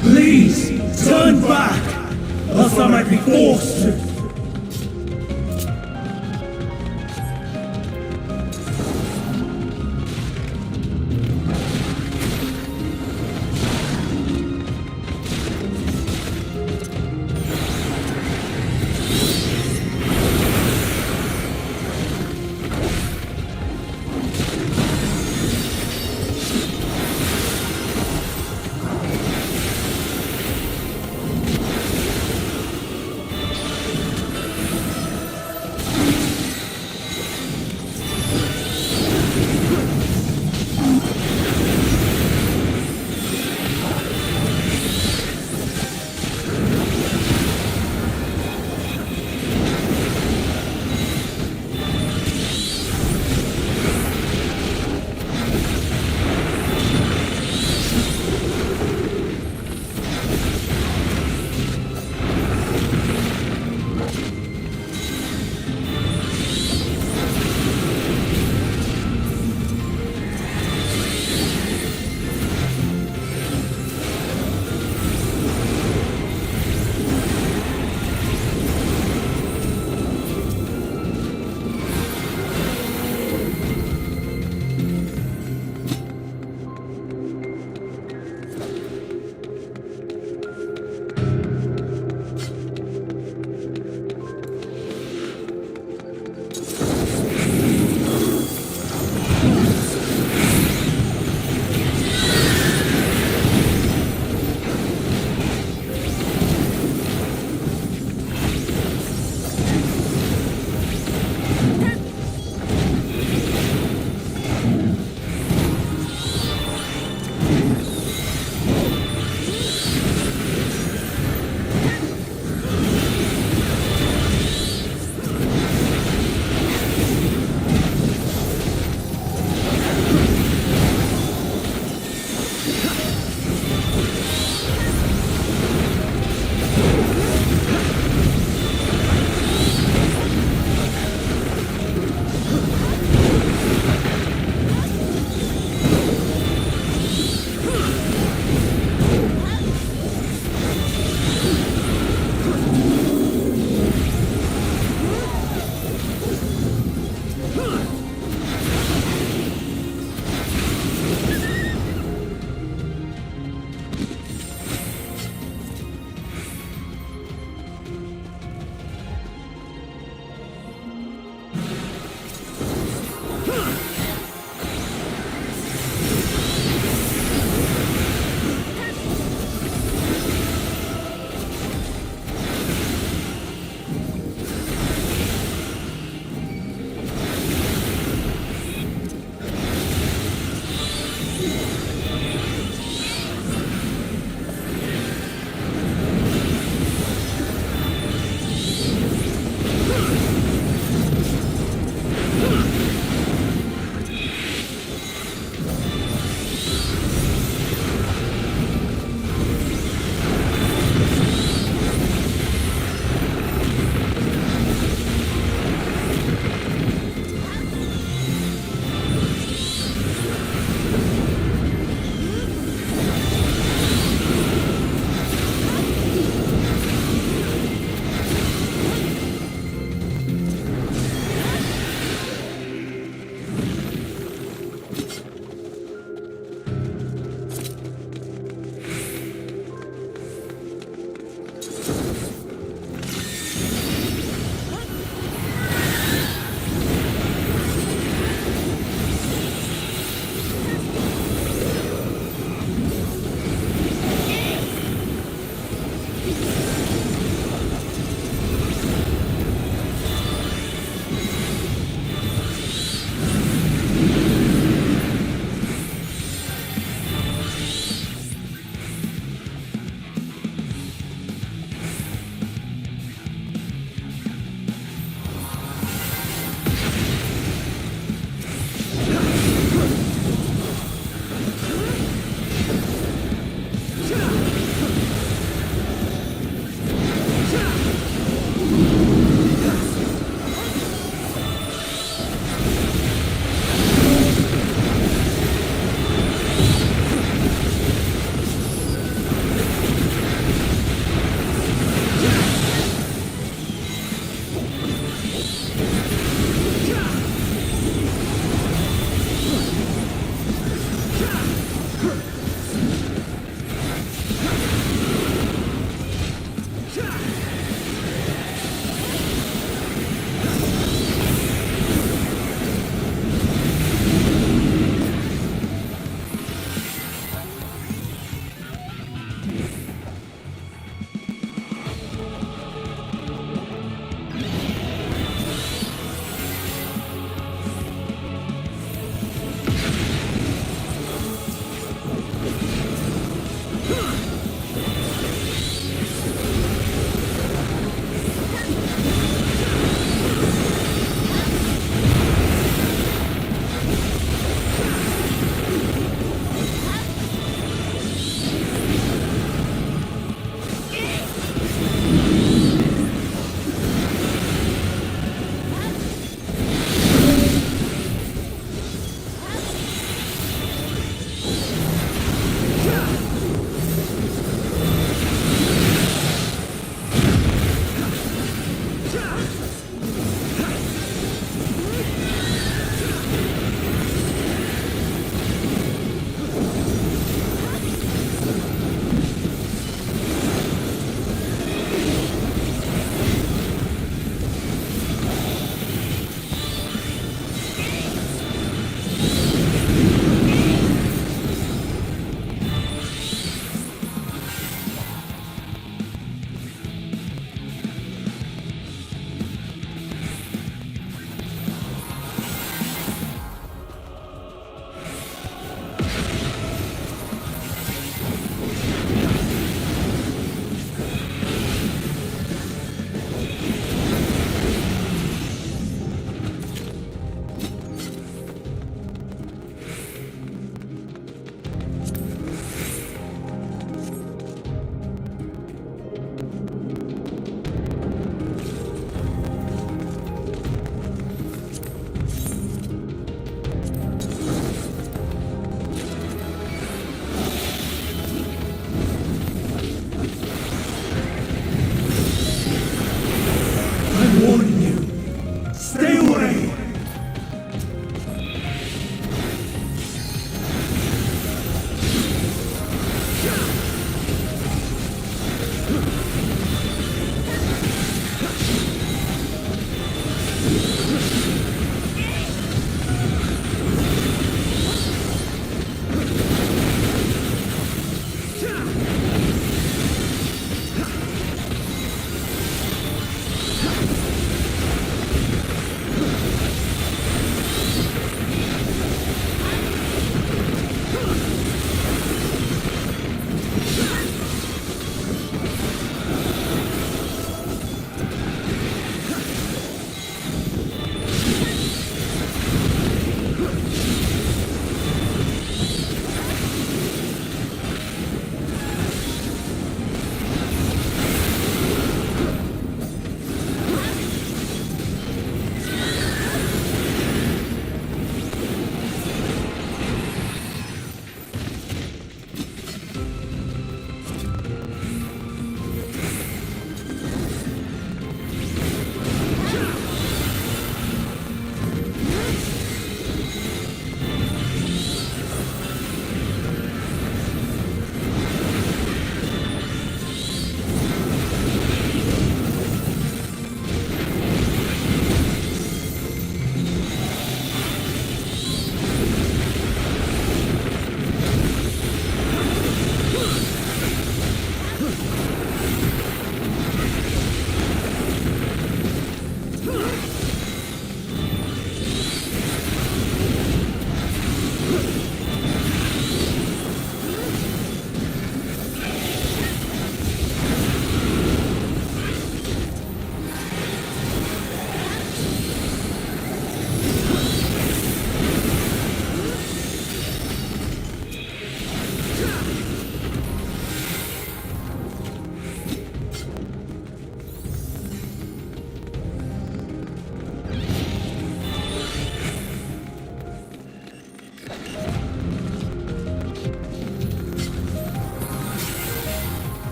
Please, turn back, else I might be forced to.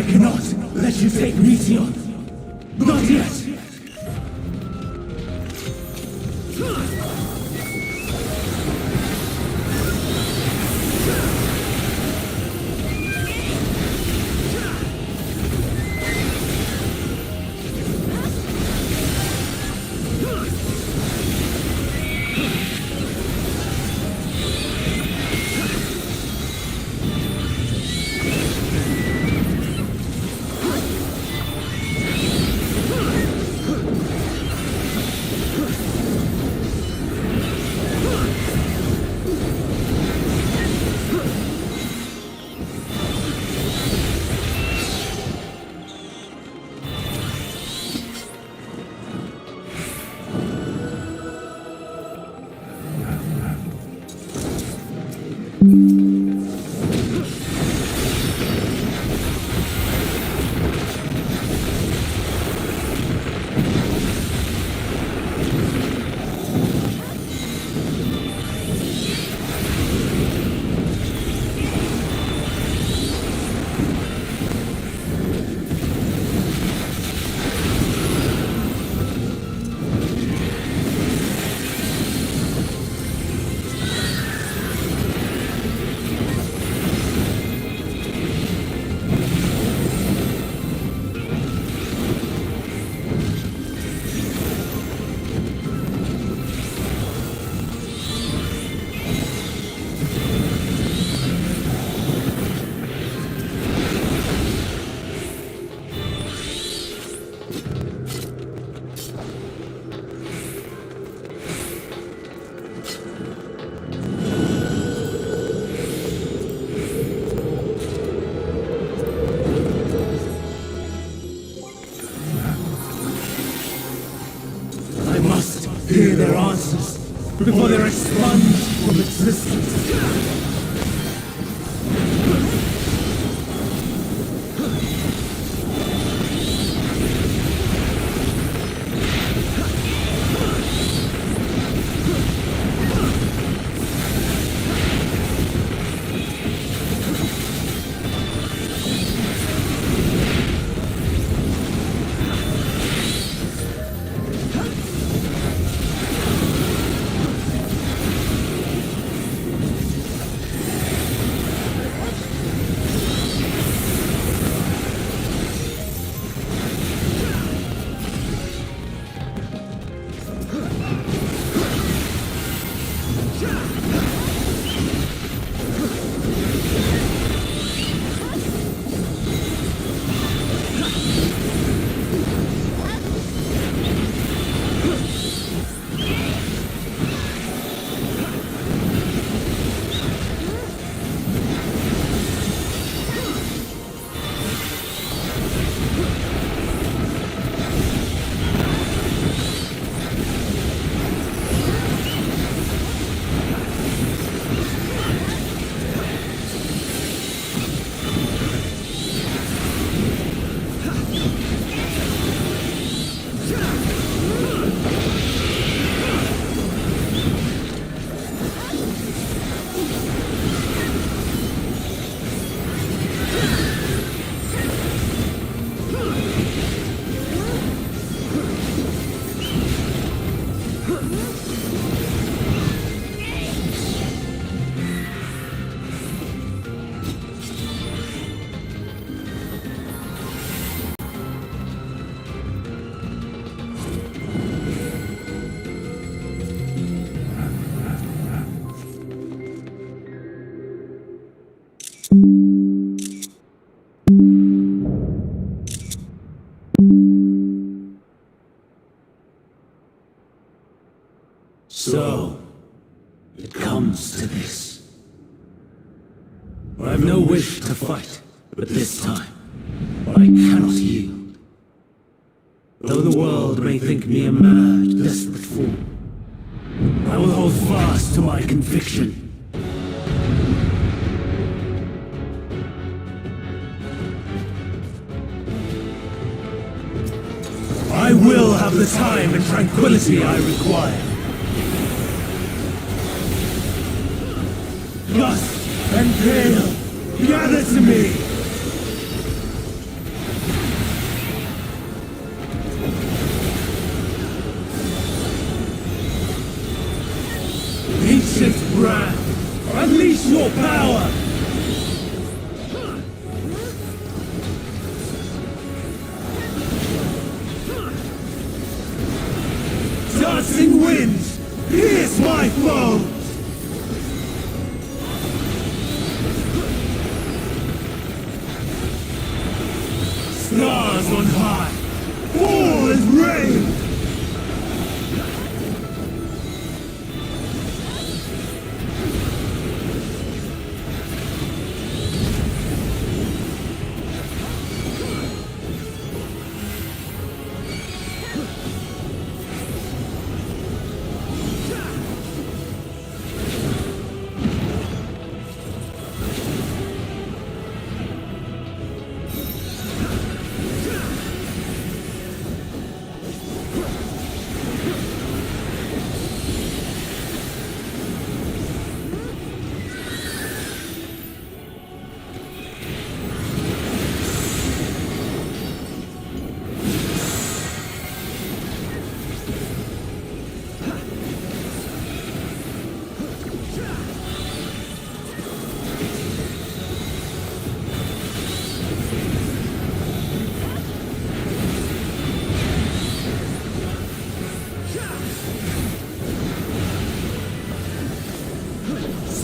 cannot let you take Meteor. Not yet. Hear their answers before they're expunged from existence. So, it comes to this. I've no wish to fight, but this time, I cannot yield. Though the world may think me a mad, desperate fool, I will hold fast to my conviction. I will have the time and tranquility I require. Dust and pale, gather to me! your power! Dancing winds, pierce my foes! Stars on high, fall as rain!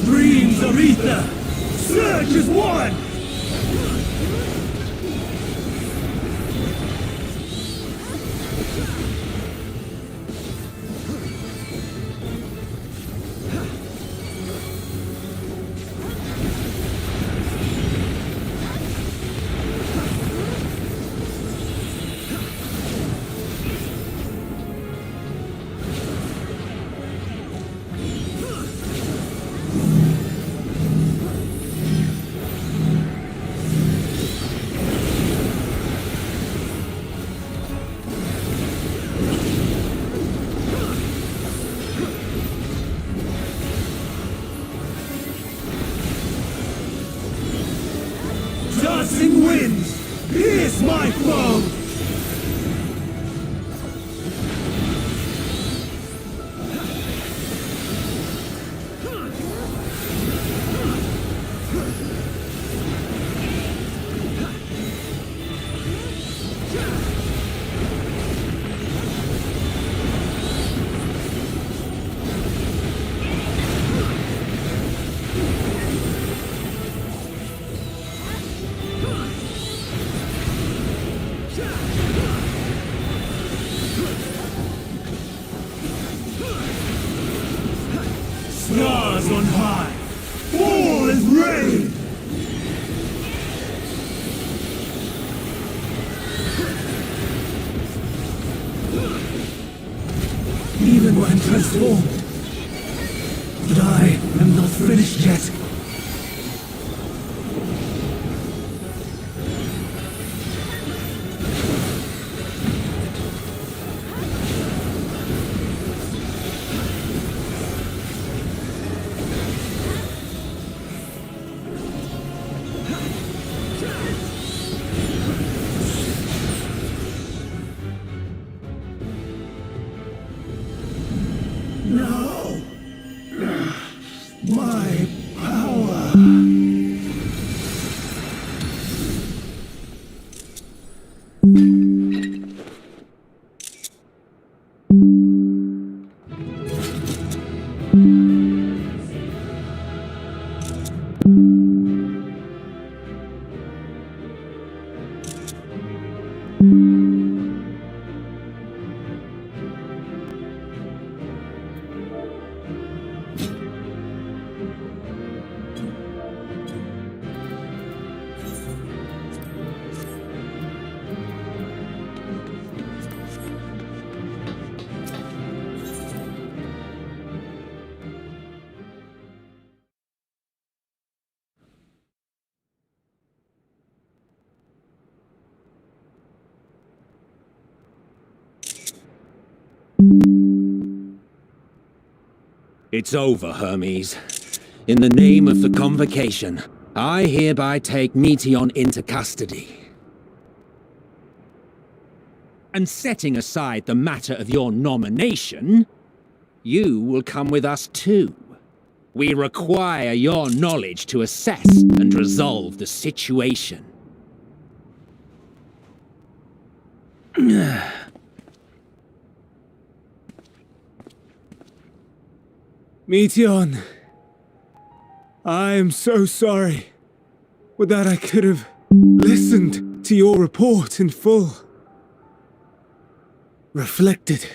Streams of ether! Surge as one! Dancing winds, pierce my foes! Stars on high, fall as rain! Even when transformed, but I am not finished yet. No! My power! It's over, Hermes. In the name of the Convocation, I hereby take Meteion into custody. And setting aside the matter of your nomination, you will come with us too. We require your knowledge to assess and resolve the situation. Meteon, I am so sorry. Would that I could have listened to your report in full. Reflected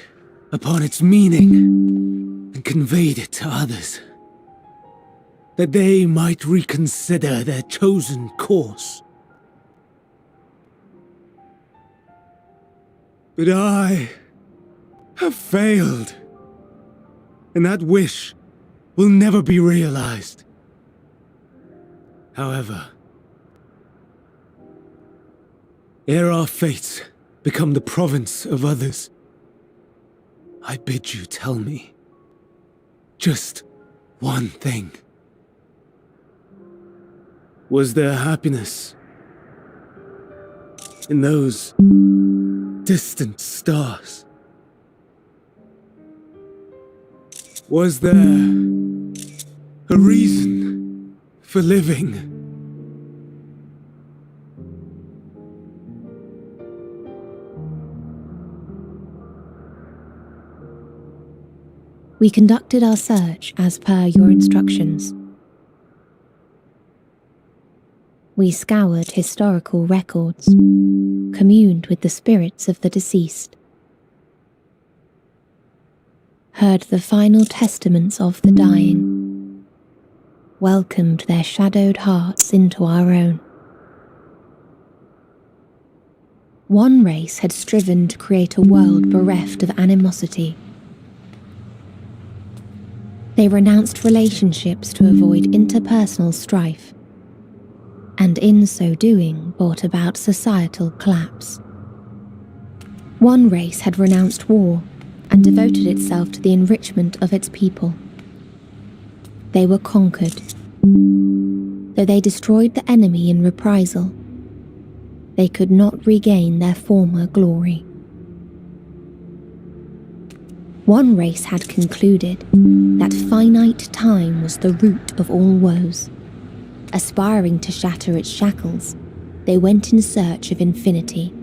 upon its meaning and conveyed it to others, that they might reconsider their chosen course. But I have failed, and that wish will never be realized. However, ere our fates become the province of others, I bid you tell me just one thing. Was there happiness in those distant stars? Was there a reason for living? We conducted our search as per your instructions. We scoured historical records, communed with the spirits of the deceased, heard the final testaments of the dying, welcomed their shadowed hearts into our own. One race had striven to create a world bereft of animosity. They renounced relationships to avoid interpersonal strife, and in so doing brought about societal collapse. One race had renounced war and devoted itself to the enrichment of its people. They were conquered. Though they destroyed the enemy in reprisal, they could not regain their former glory. One race had concluded that finite time was the root of all woes. Aspiring to shatter its shackles, they went in search of infinity.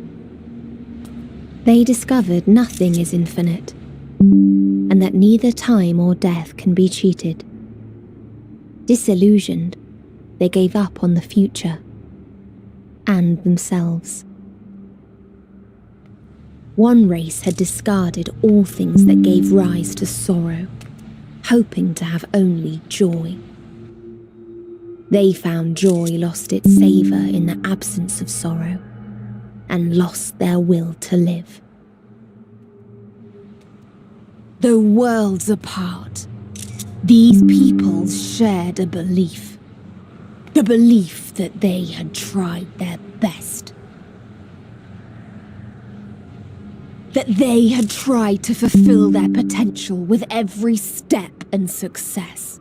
They discovered nothing is infinite, and that neither time or death can be cheated. Disillusioned, they gave up on the future and themselves. One race had discarded all things that gave rise to sorrow, hoping to have only joy. They found joy lost its savour in the absence of sorrow, and lost their will to live. Though worlds apart, these peoples shared a belief. The belief that they had tried their best. That they had tried to fulfill their potential with every step and success.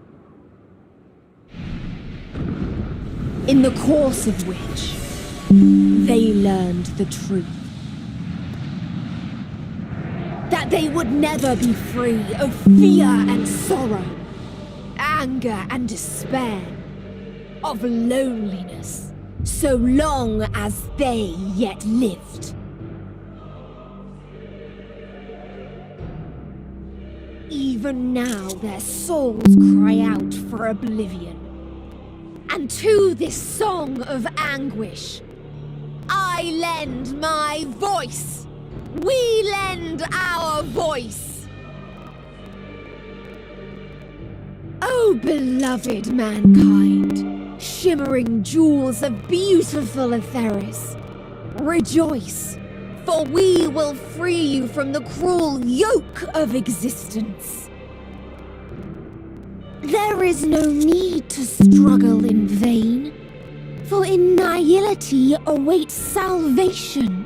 In the course of which, they learned the truth. That they would never be free of fear and sorrow, anger and despair, of loneliness, so long as they yet lived. Even now their souls cry out for oblivion. And to this song of anguish, I lend my voice. We lend our voice. Oh, beloved mankind, shimmering jewels of beautiful Etheris, rejoice, for we will free you from the cruel yoke of existence. There is no need to struggle in vain, for in nihility awaits salvation.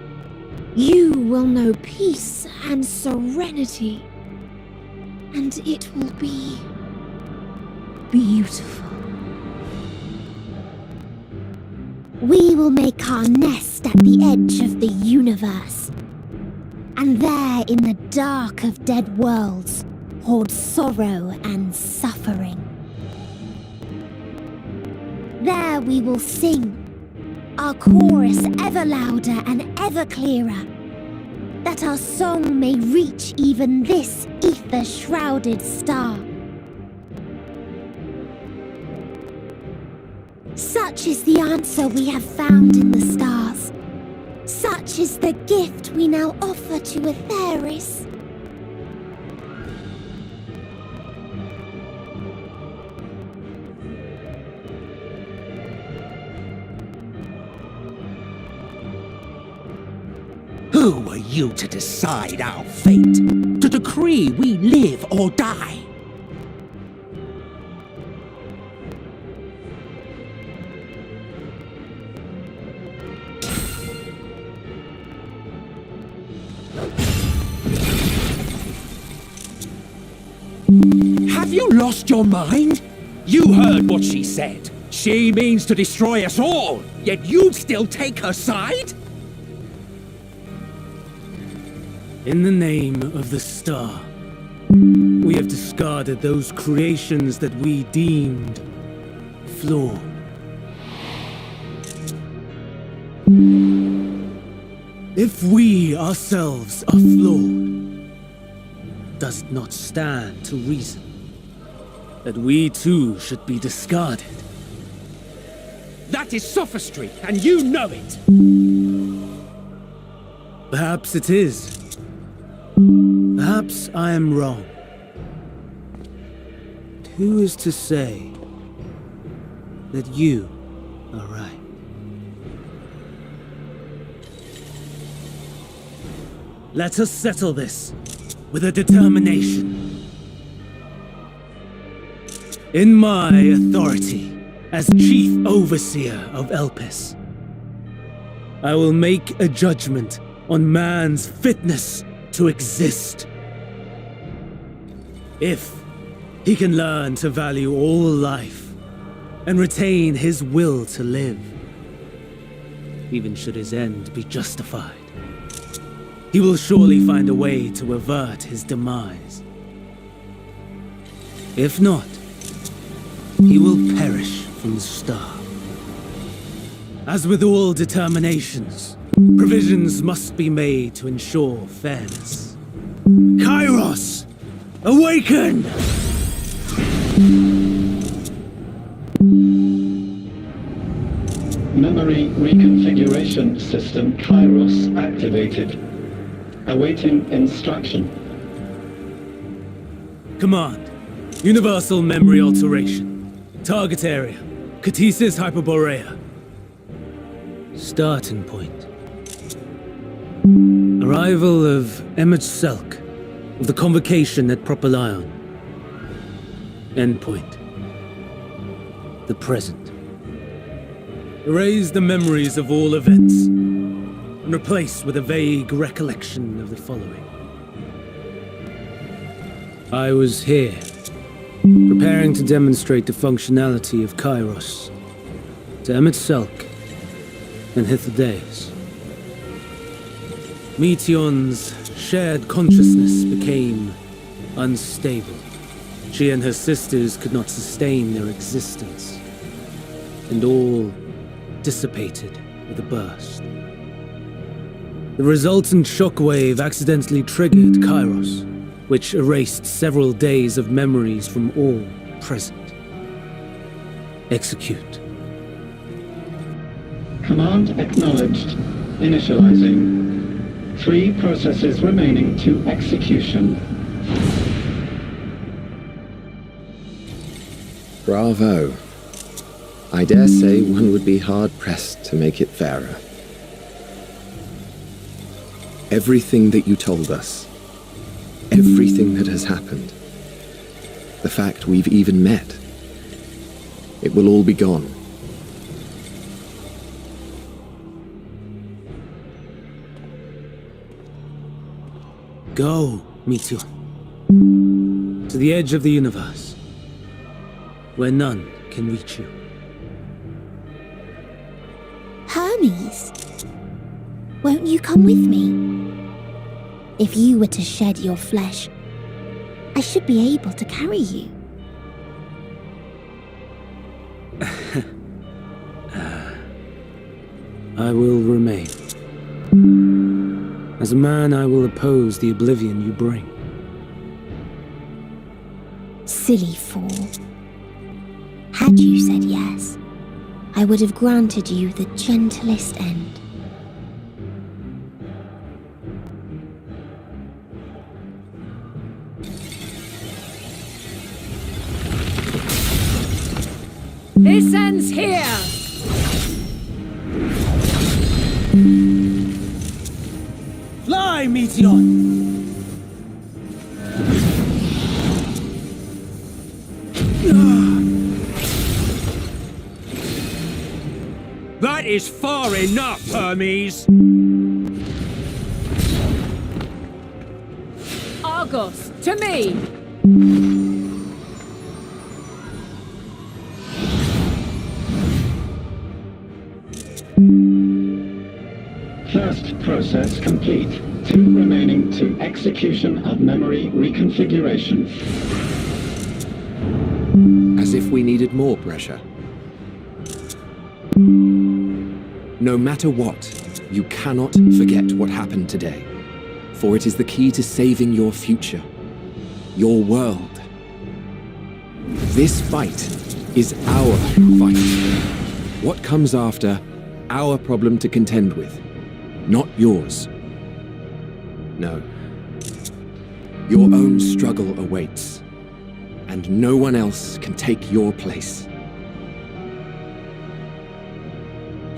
You will know peace and serenity, and it will be beautiful. We will make our nest at the edge of the universe, and there in the dark of dead worlds hoard sorrow and suffering. There we will sing, our chorus ever louder and ever clearer, that our song may reach even this ether-shrouded star. Such is the answer we have found in the stars. Such is the gift we now offer to Aetheris. Who are you to decide our fate? To decree we live or die? Have you lost your mind? You heard what she said. She means to destroy us all, yet you'd still take her side? In the name of the star, we have discarded those creations that we deemed flawed. If we ourselves are flawed, does it not stand to reason that we too should be discarded? That is sophistry, and you know it! Perhaps it is. Perhaps I am wrong. But who is to say that you are right? Let us settle this with a determination. In my authority as Chief Overseer of Elpis, I will make a judgment on man's fitness to exist. If he can learn to value all life and retain his will to live, even should his end be justified, he will surely find a way to avert his demise. If not, he will perish from the start. As with all determinations, provisions must be made to ensure fairness. Kairos! Awaken! Memory reconfiguration system Kairos activated. Awaiting instruction. Command. Universal memory alteration. Target area. Catesis Hyperborea. Starting point. Arrival of Emmet Selk of the Convocation at Propylion. Endpoint. The present. Erase the memories of all events and replace with a vague recollection of the following. I was here, preparing to demonstrate the functionality of Kairos to Emmet Selk and Hythlodaeus. Meteion's shared consciousness became unstable. She and her sisters could not sustain their existence, and all dissipated with a burst. The resultant shockwave accidentally triggered Kairos, which erased several days of memories from all present. Execute. Command acknowledged. Initializing. 3 processes remaining to execution. Bravo. I dare say one would be hard-pressed to make it fairer. Everything that you told us, everything that has happened, the fact we've even met, it will all be gone. Go, Meteion, to the edge of the universe, where none can reach you. Hermes, won't you come with me? If you were to shed your flesh, I should be able to carry you. I will remain. As a man, I will oppose the oblivion you bring. Silly fool. Had you said yes, I would have granted you the gentlest end. This ends here! Fly, Meteon! That is far enough, Hermes! Argos, to me! First process complete. 2 remaining to execution of memory reconfiguration. As if we needed more pressure. No matter what, you cannot forget what happened today, for it is the key to saving your future, your world. This fight is our fight. What comes after, our problem to contend with, not yours. No. Your own struggle awaits, and no one else can take your place.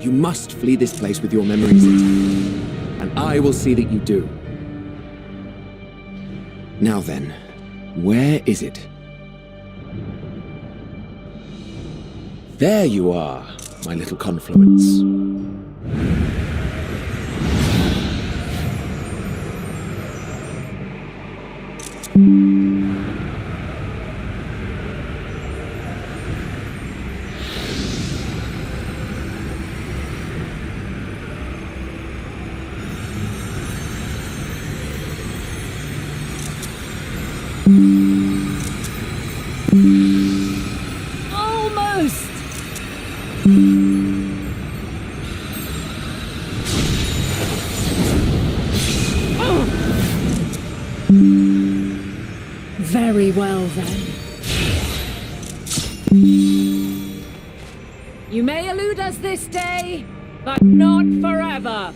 You must flee this place with your memories intact, and I will see that you do. Now then, where is it? There you are, my little confluence. Almost! Very well then. You may elude us this day, but not forever.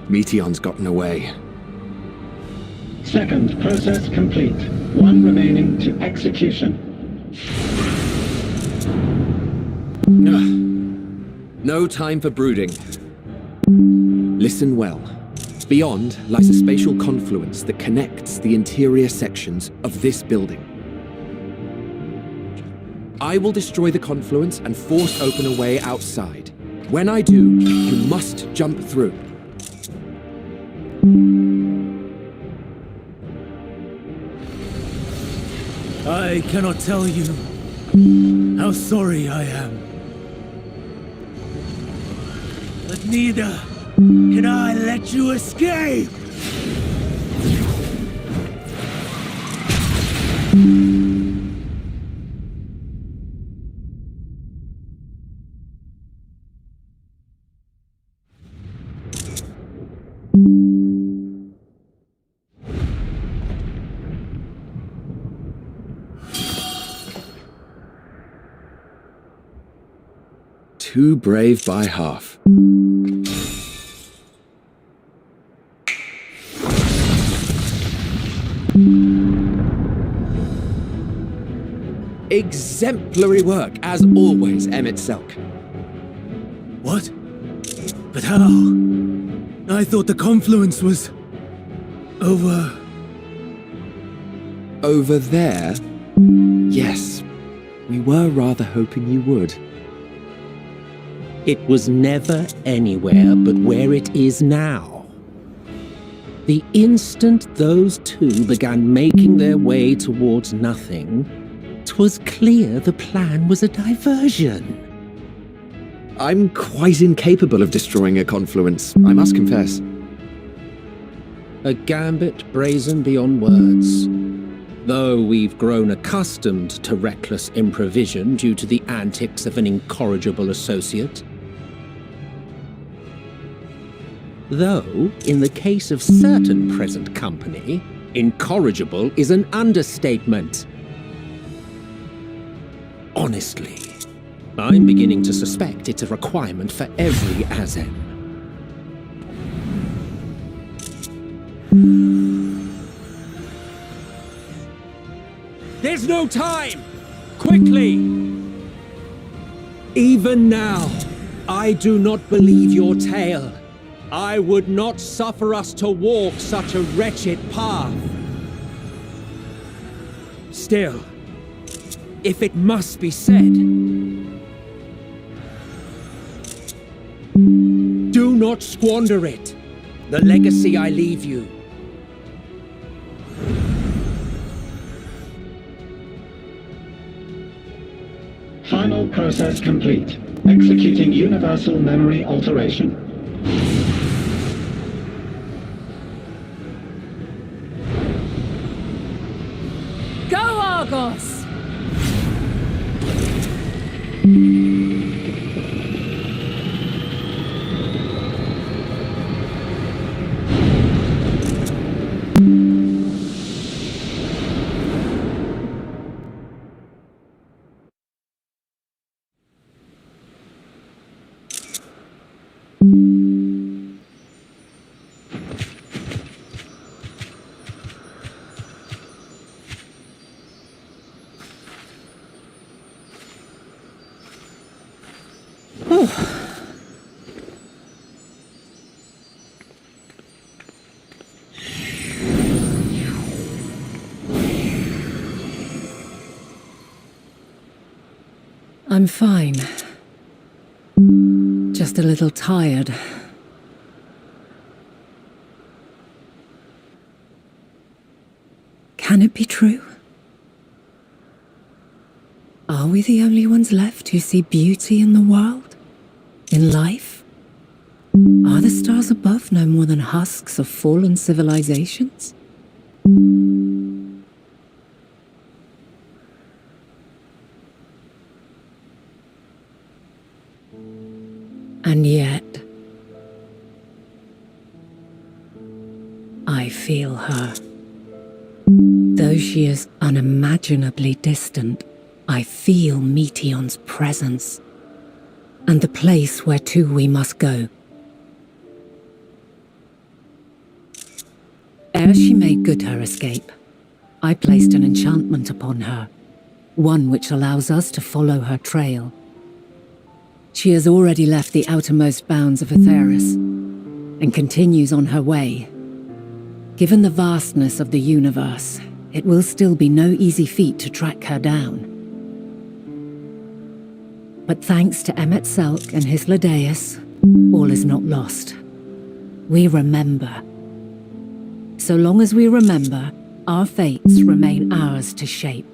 Meteon's gotten away. Second process complete. 1 remaining to execution. No time for brooding. Listen well. Beyond lies a spatial confluence that connects the interior sections of this building. I will destroy the confluence and force open a way outside. When I do, you must jump through. I cannot tell you how sorry I am. But neither can I let you escape! Too brave by half. Exemplary work, as always, Emmett Selk. What? But how? I thought the confluence was... over... Over there? Yes. We were rather hoping you would. It was never anywhere but where it is now. The instant those two began making their way towards nothing, 'twas clear the plan was a diversion. I'm quite incapable of destroying a confluence, I must confess. A gambit brazen beyond words. Though we've grown accustomed to reckless improvision due to the antics of an incorrigible associate. Though, in the case of certain present company, incorrigible is an understatement. Honestly, I'm beginning to suspect it's a requirement for every Azen. There's no time! Quickly! Even now, I do not believe your tale. I would not suffer us to walk such a wretched path. Still, if it must be said, do not squander it. The legacy I leave you. Final process complete. Executing universal memory alteration. Go, Argos! I'm fine. Just a little tired. Can it be true? Are we the only ones left who see beauty in the world? In life? Are the stars above no more than husks of fallen civilizations? And yet, I feel her. Though she is unimaginably distant, I feel Meteion's presence, and the place where to we must go. Ere she made good her escape, I placed an enchantment upon her, one which allows us to follow her trail. She has already left the outermost bounds of Aetheris, and continues on her way. Given the vastness of the universe, it will still be no easy feat to track her down. But thanks to Emmet Selk and his Ladeus, all is not lost. We remember. So long as we remember, our fates remain ours to shape.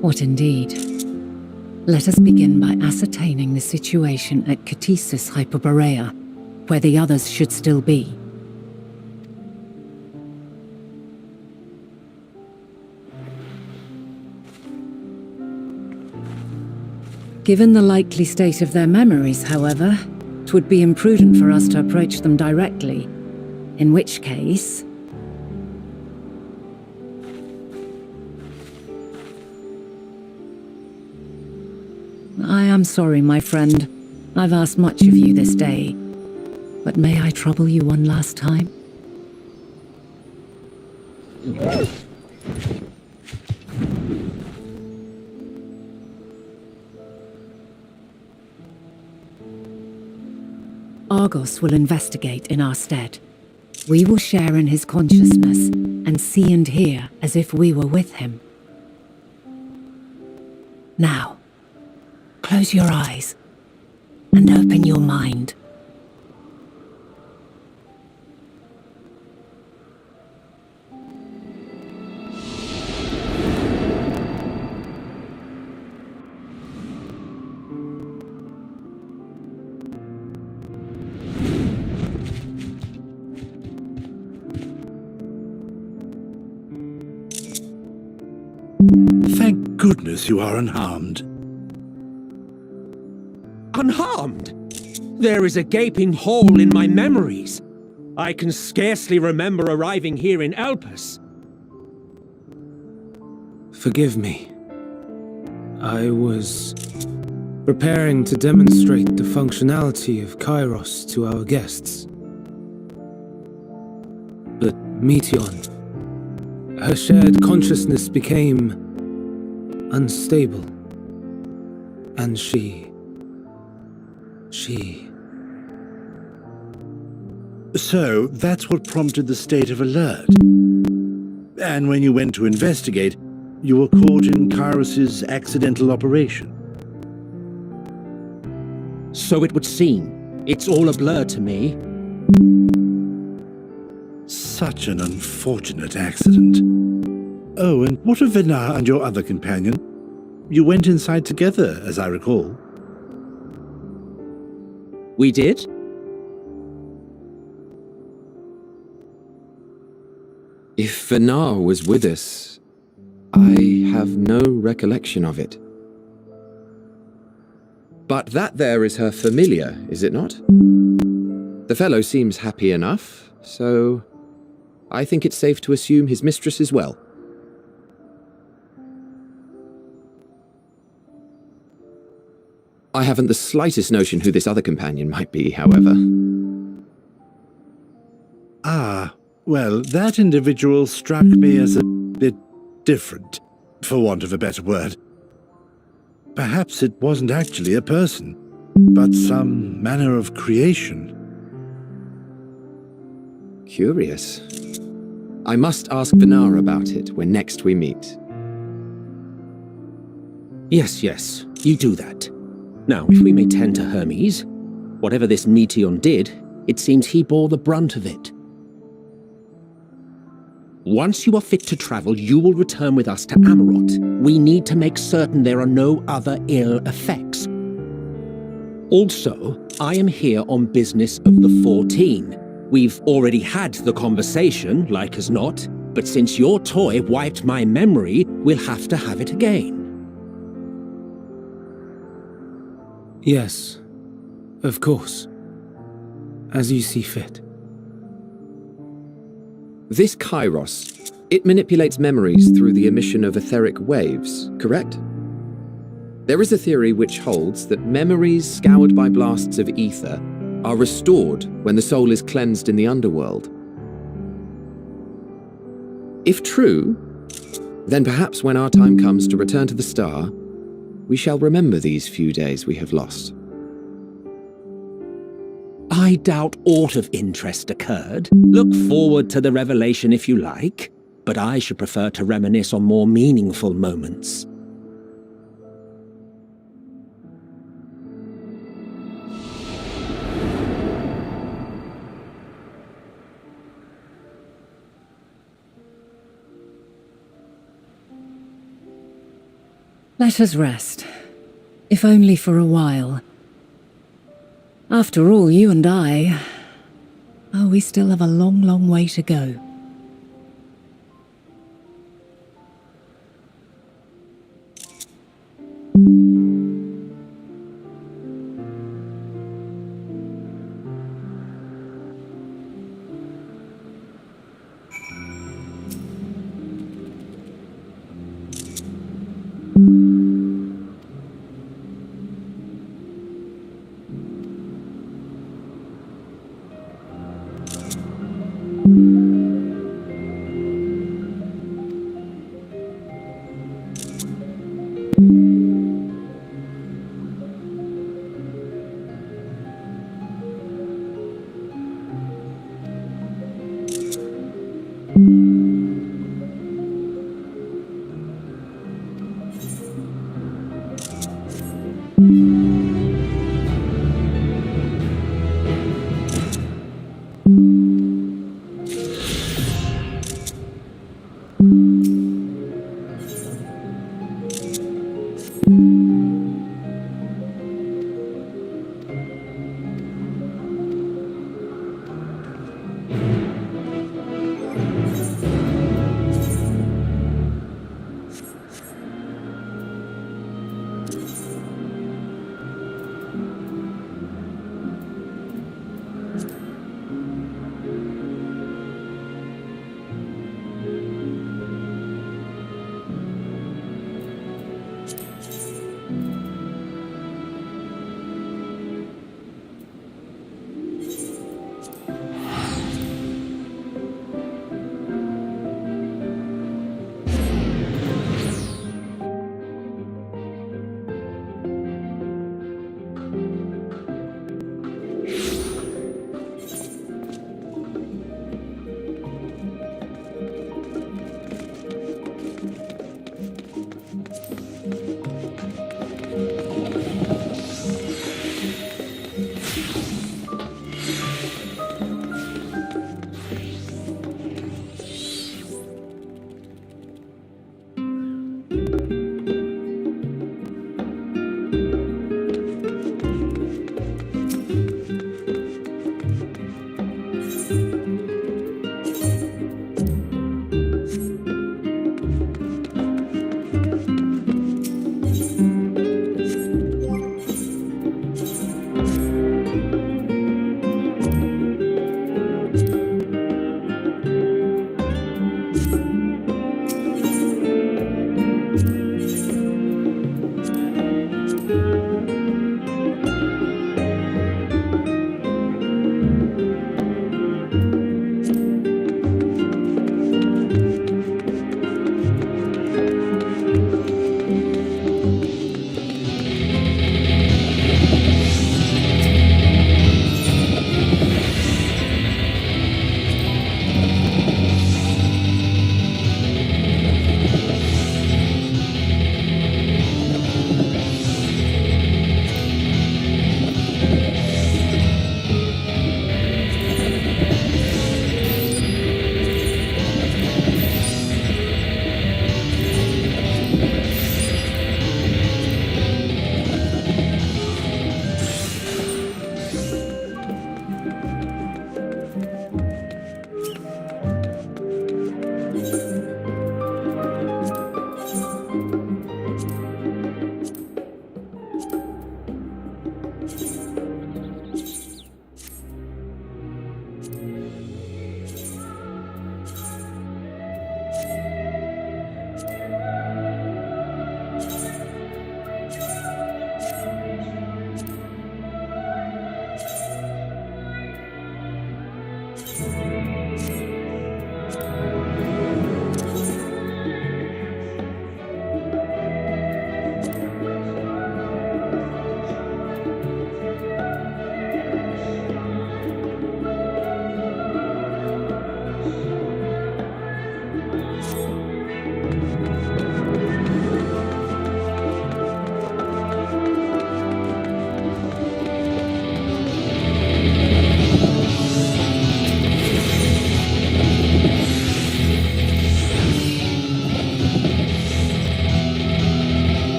What indeed? Let us begin by ascertaining the situation at Catesis Hyperborea, where the others should still be. Given the likely state of their memories, however, it would be imprudent for us to approach them directly, in which case... I am sorry, my friend. I've asked much of you this day, but may I trouble you one last time? Argos will investigate in our stead. We will share in his consciousness and see and hear as if we were with him. Now, close your eyes and open your mind. goodness you are unharmed. Unharmed? There is a gaping hole in my memories. I can scarcely remember arriving here in Elpis. Forgive me. I was preparing to demonstrate the functionality of Kairos to our guests. But Meteion, her shared consciousness became unstable. And she... So, that's what prompted the state of alert. And when you went to investigate, you were caught in Kairos's accidental operation. So it would seem. It's all a blur to me. Such an unfortunate accident. Oh, and what of Vinar and your other companion? You went inside together, as I recall. We did? If Vinar was with us, I have no recollection of it. But that there is her familiar, is it not? The fellow seems happy enough, so I think it's safe to assume his mistress is well. I haven't the slightest notion who this other companion might be, however. Ah, well, that individual struck me as a bit different, for want of a better word. Perhaps it wasn't actually a person, but some manner of creation. Curious. I must ask Vinar about it when next we meet. Yes, you do that. Now, if we may tend to Hermes, whatever this Meteion did, it seems he bore the brunt of it. Once you are fit to travel, you will return with us to Amarot. We need to make certain there are no other ill effects. Also, I am here on business of the 14. We've already had the conversation, like as not, but since your toy wiped my memory, we'll have to have it again. Yes, of course. As you see fit. This Kairos, it manipulates memories through the emission of etheric waves, correct? There is a theory which holds that memories scoured by blasts of ether are restored when the soul is cleansed in the underworld. If true, then perhaps when our time comes to return to the star, we shall remember these few days we have lost. I doubt aught of interest occurred. Look forward to the revelation if you like, but I should prefer to reminisce on more meaningful moments. Let us rest, if only for a while. After all, you and I... Oh, we still have a long, long way to go.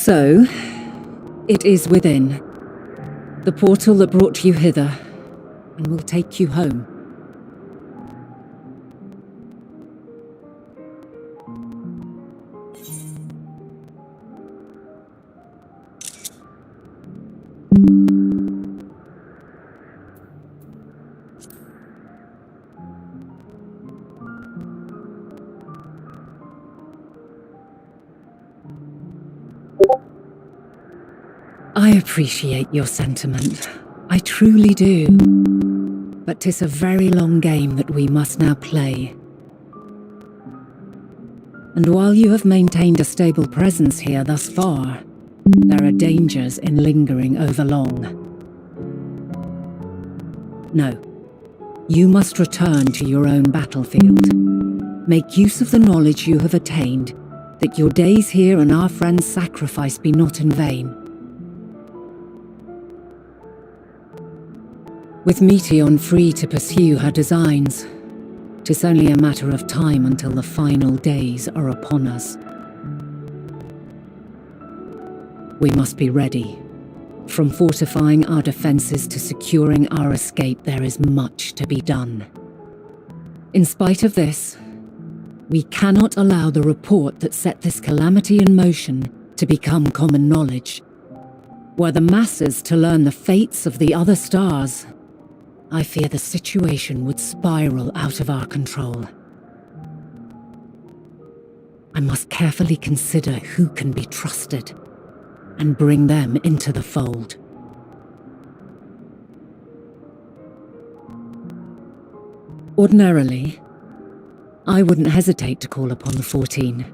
So, it is within. The portal that brought you hither, and will take you home. I appreciate your sentiment. I truly do. But 'tis a very long game that we must now play. And while you have maintained a stable presence here thus far, there are dangers in lingering over long. No. You must return to your own battlefield. Make use of the knowledge you have attained, that your days here and our friend's sacrifice be not in vain. With Meteon free to pursue her designs, 'tis only a matter of time until the final days are upon us. We must be ready. From fortifying our defenses to securing our escape, there is much to be done. In spite of this, we cannot allow the report that set this calamity in motion to become common knowledge. Were the masses to learn the fates of the other stars, I fear the situation would spiral out of our control. I must carefully consider who can be trusted and bring them into the fold. Ordinarily, I wouldn't hesitate to call upon the 14.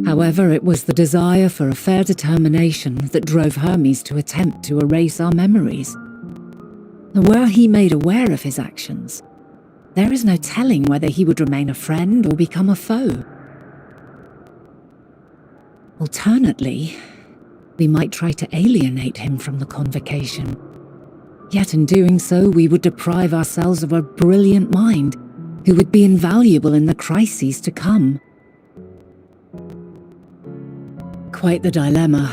However, it was the desire for a fair determination that drove Hermes to attempt to erase our memories. And were he made aware of his actions, there is no telling whether he would remain a friend or become a foe. Alternately, we might try to alienate him from the convocation. Yet in doing so, we would deprive ourselves of a brilliant mind who would be invaluable in the crises to come. Quite the dilemma.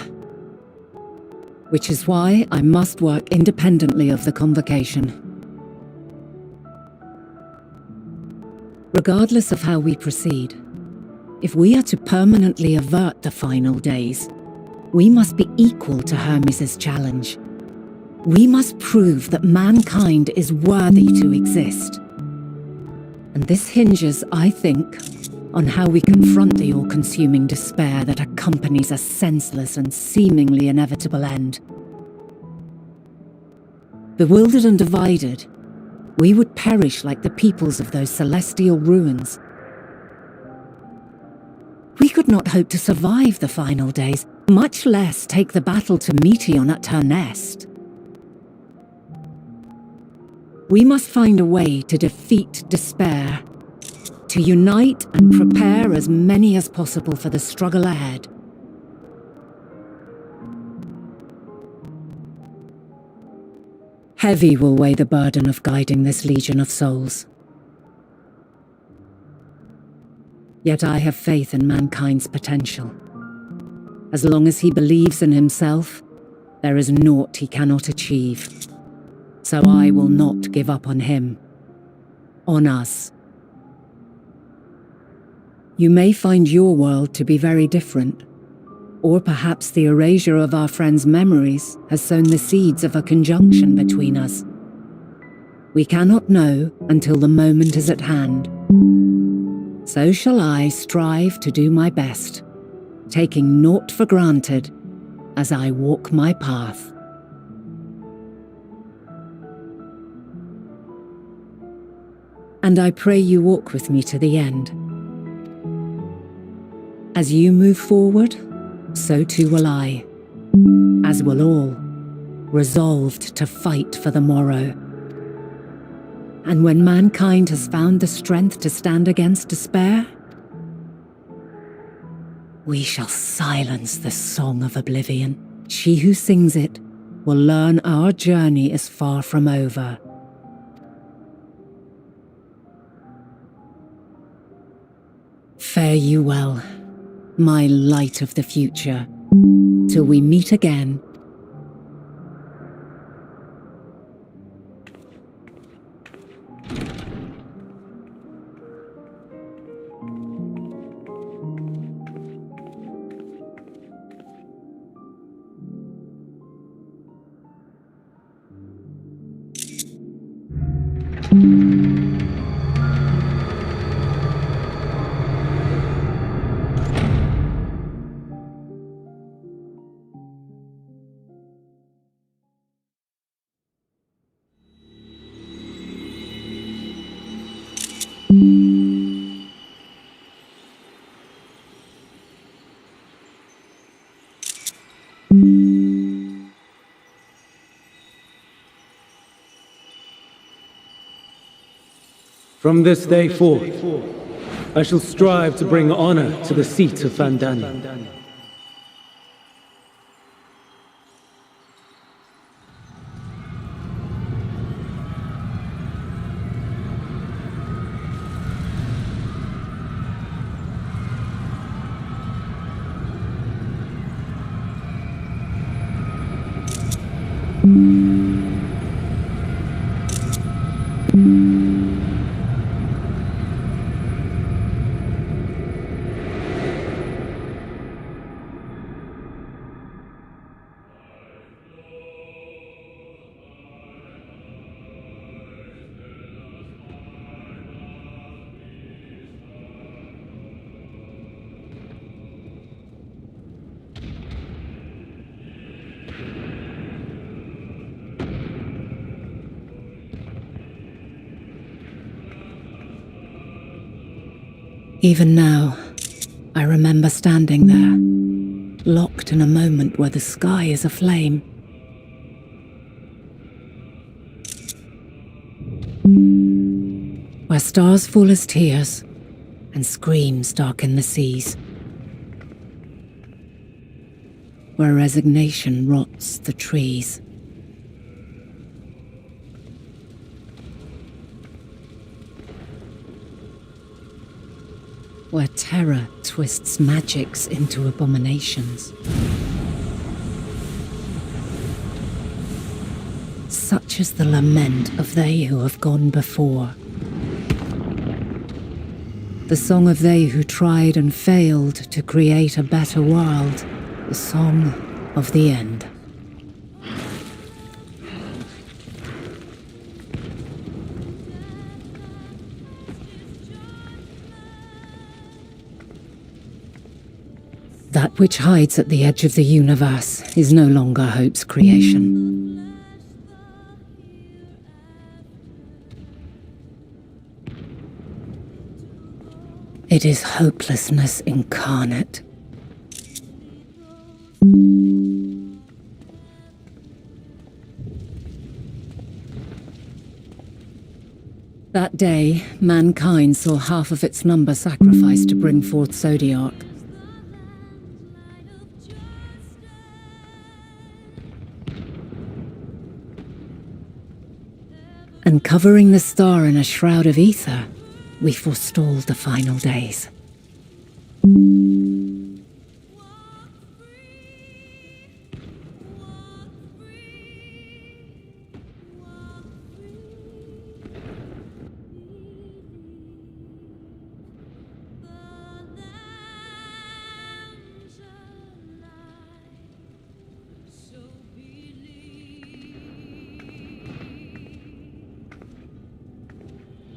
Which is why I must work independently of the convocation. Regardless of how we proceed, if we are to permanently avert the final days, we must be equal to Hermes' challenge. We must prove that mankind is worthy to exist. And this hinges, I think, on how we confront the all-consuming despair that accompanies a senseless and seemingly inevitable end. Bewildered and divided, we would perish like the peoples of those celestial ruins. We could not hope to survive the final days, much less take the battle to Meteon at her nest. We must find a way to defeat despair, to unite and prepare as many as possible for the struggle ahead. Heavy will weigh the burden of guiding this legion of souls. Yet I have faith in mankind's potential. As long as he believes in himself, there is naught he cannot achieve. So I will not give up on him, on us. You may find your world to be very different, or perhaps the erasure of our friend's memories has sown the seeds of a conjunction between us. We cannot know until the moment is at hand. So shall I strive to do my best, taking naught for granted as I walk my path. And I pray you walk with me to the end. As you move forward, so too will I, as will all, resolved to fight for the morrow. And when mankind has found the strength to stand against despair, we shall silence the song of oblivion. She who sings it will learn our journey is far from over. Fare you well, my light of the future. Till we meet again. From this day forth, I shall strive to bring honor to the seat of Vandani. Even now, I remember standing there, locked in a moment where the sky is aflame. Where stars fall as tears, and screams darken the seas. Where resignation rots the trees. Where terror twists magics into abominations. Such is the lament of they who have gone before. The song of they who tried and failed to create a better world. The song of the end. That which hides at the edge of the universe is no longer hope's creation. It is hopelessness incarnate. That day, mankind saw half of its number sacrificed to bring forth Zodiac. And covering the star in a shroud of ether, we forestalled the final days.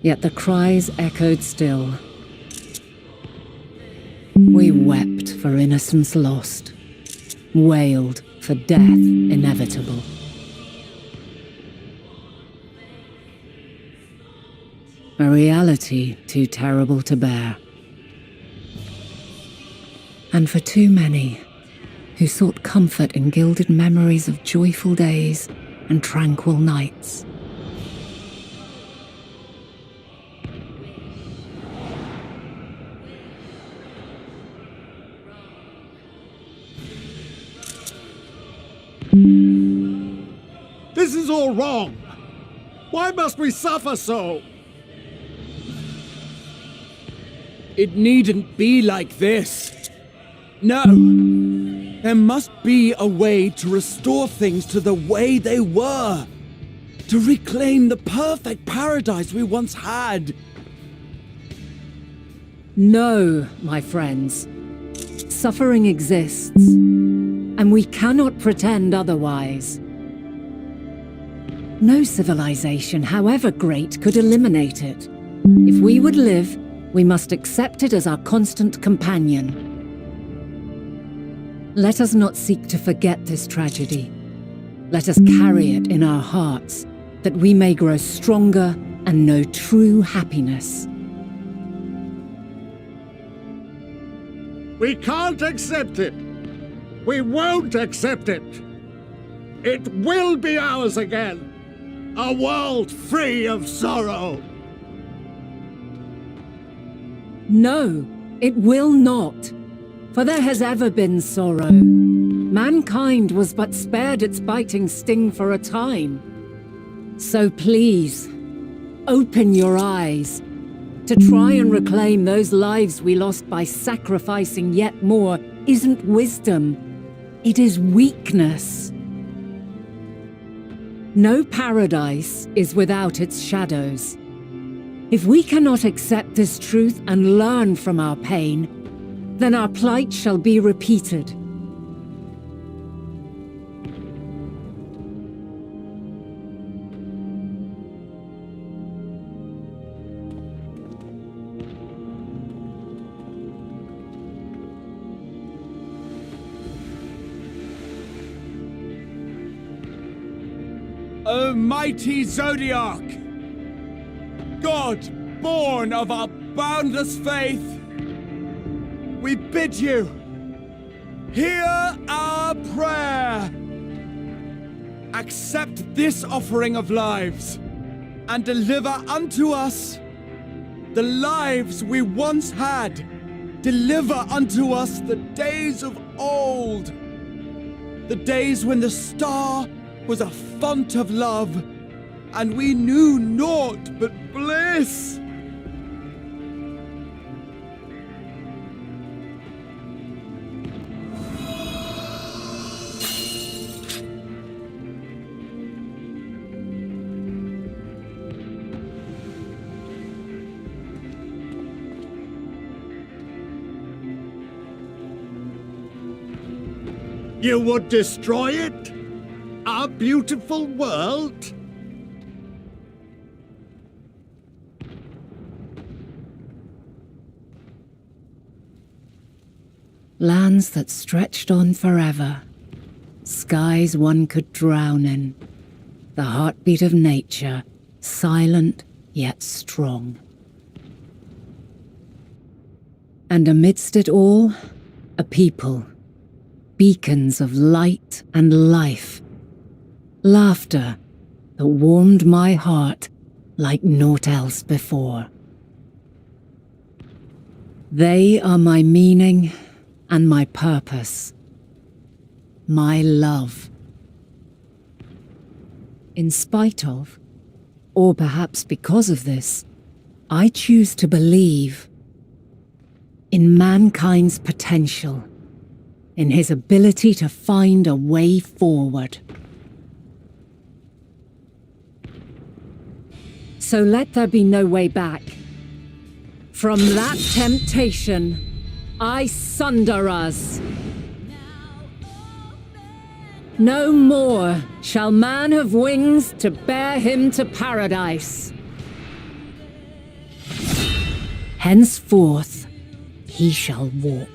Yet the cries echoed still. We wept for innocence lost, wailed for death inevitable. A reality too terrible to bear. And for too many who sought comfort in gilded memories of joyful days and tranquil nights. This is all wrong! Why must we suffer so? It needn't be like this. No! There must be a way to restore things to the way they were. To reclaim the perfect paradise we once had. No, my friends. Suffering exists, and we cannot pretend otherwise. No civilization, however great, could eliminate it. If we would live, we must accept it as our constant companion. Let us not seek to forget this tragedy. Let us carry it in our hearts, that we may grow stronger and know true happiness. We can't accept it. We won't accept it. It will be ours again. A world free of sorrow. No, it will not. For there has ever been sorrow. Mankind was but spared its biting sting for a time. So please, open your eyes. To try and reclaim those lives we lost by sacrificing yet more isn't wisdom. It is weakness. No paradise is without its shadows. If we cannot accept this truth and learn from our pain, then our plight shall be repeated. O mighty Zodiac! God, born of our boundless faith, we bid you, hear our prayer. Accept this offering of lives, and deliver unto us the lives we once had. Deliver unto us the days of old, the days when the star was a font of love, and we knew naught but bliss. You would destroy it? Our beautiful world? Lands that stretched on forever. Skies one could drown in. The heartbeat of nature, silent yet strong. And amidst it all, a people. Beacons of light and life. Laughter that warmed my heart like naught else before. They are my meaning and my purpose. My love. In spite of, or perhaps because of this, I choose to believe in mankind's potential, in his ability to find a way forward. So let there be no way back. From that temptation, I sunder us. No more shall man have wings to bear him to paradise. Henceforth, he shall walk.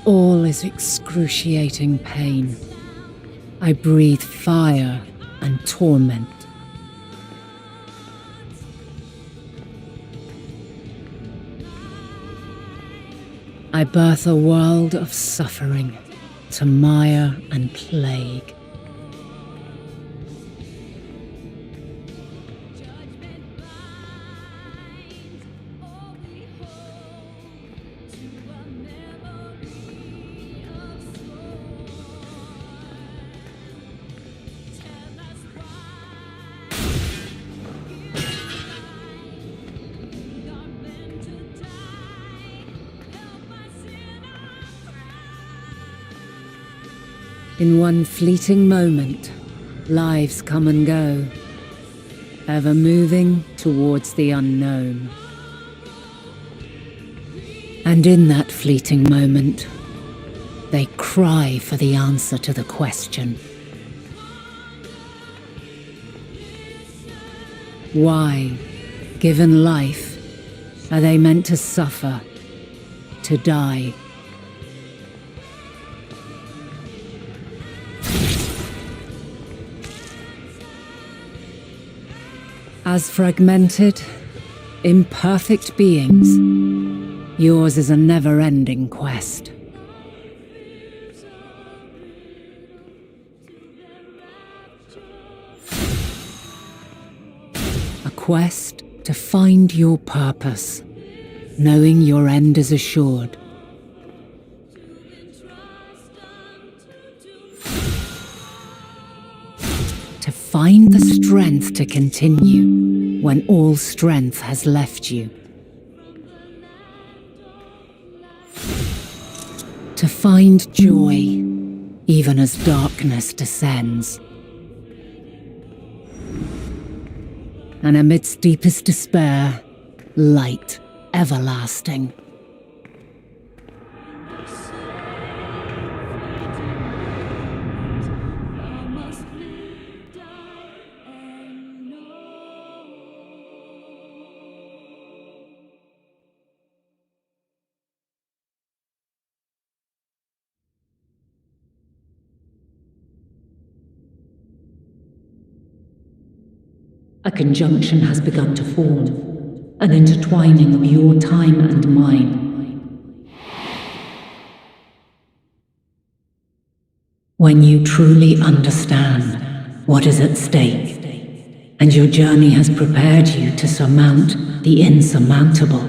All is excruciating pain. I breathe fire and torment. I birth a world of suffering to mire and plague. In one fleeting moment, lives come and go, ever moving towards the unknown. And in that fleeting moment, they cry for the answer to the question. Why, given life, are they meant to suffer, to die? As fragmented, imperfect beings, yours is a never-ending quest. A quest to find your purpose, knowing your end is assured. To find the strength to continue when all strength has left you. To find joy even as darkness descends. And amidst deepest despair, light everlasting. A conjunction has begun to form, an intertwining of your time and mine. When you truly understand what is at stake, and your journey has prepared you to surmount the insurmountable,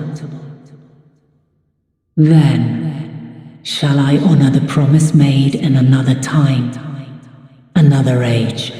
then shall I honor the promise made in another time, another age.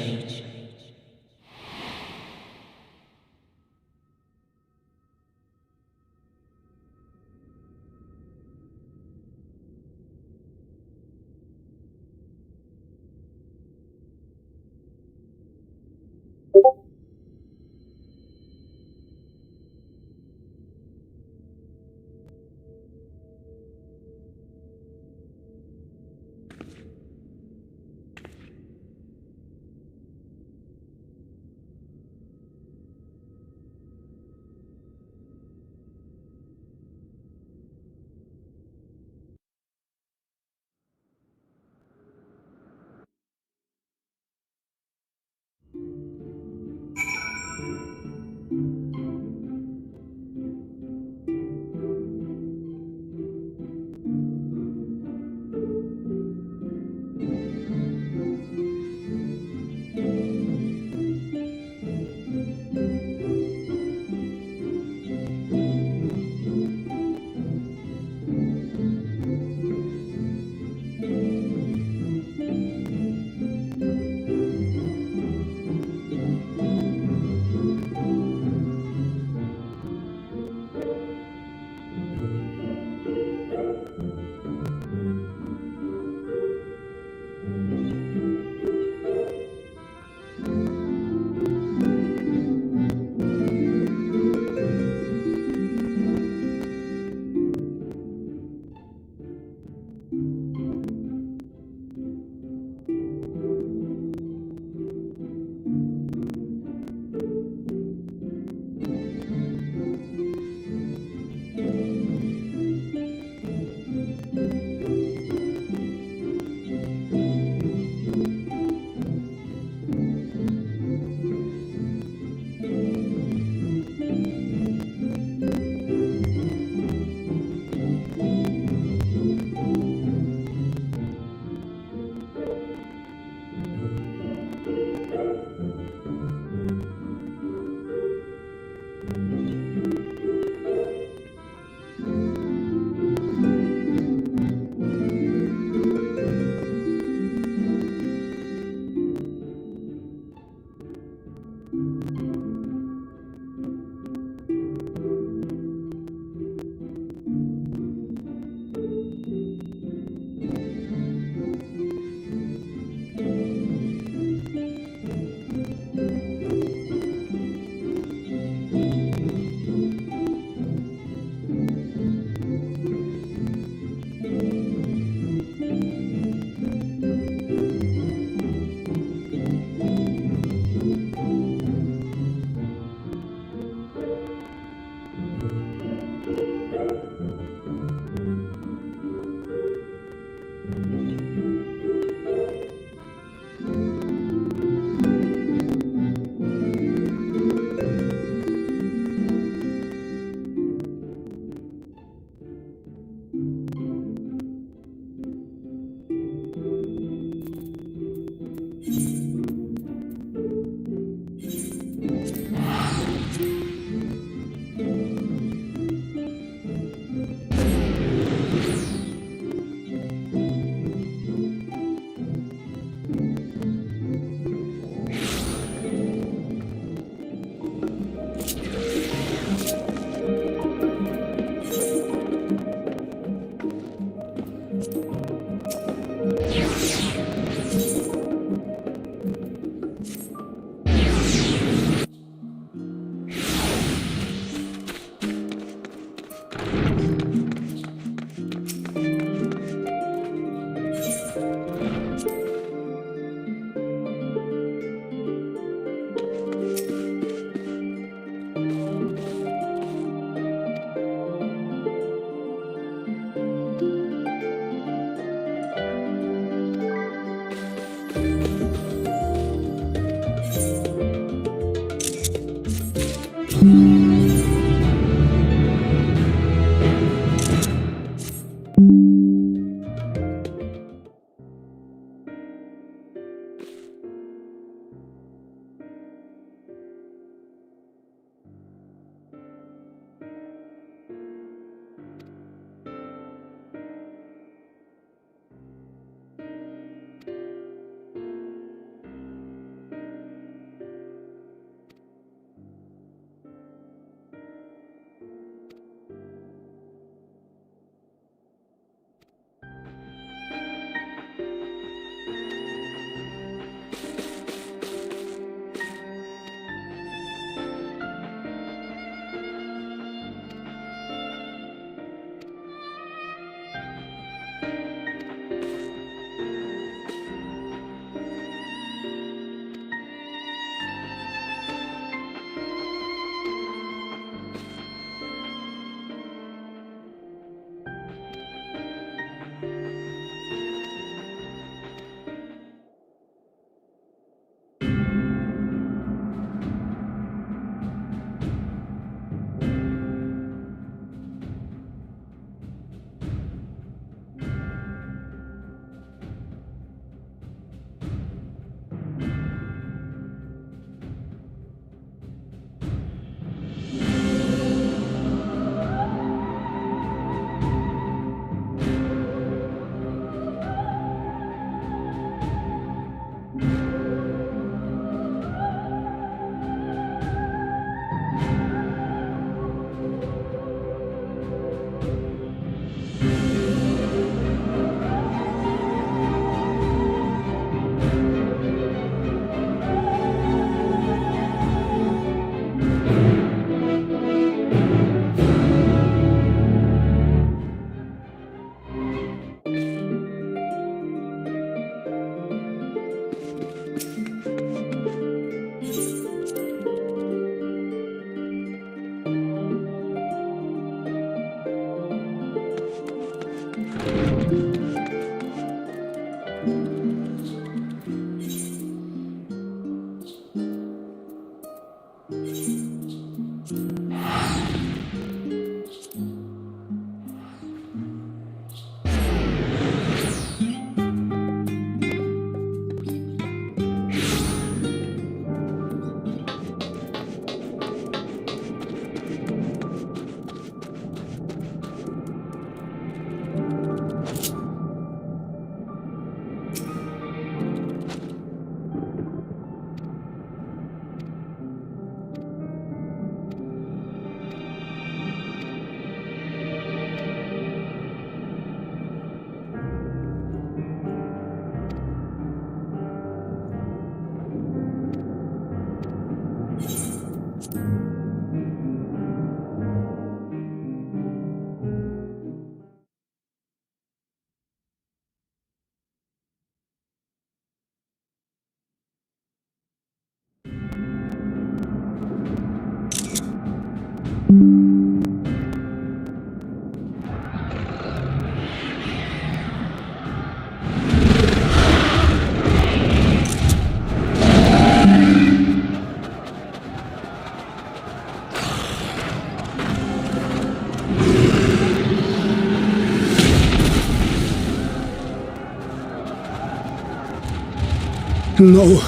No.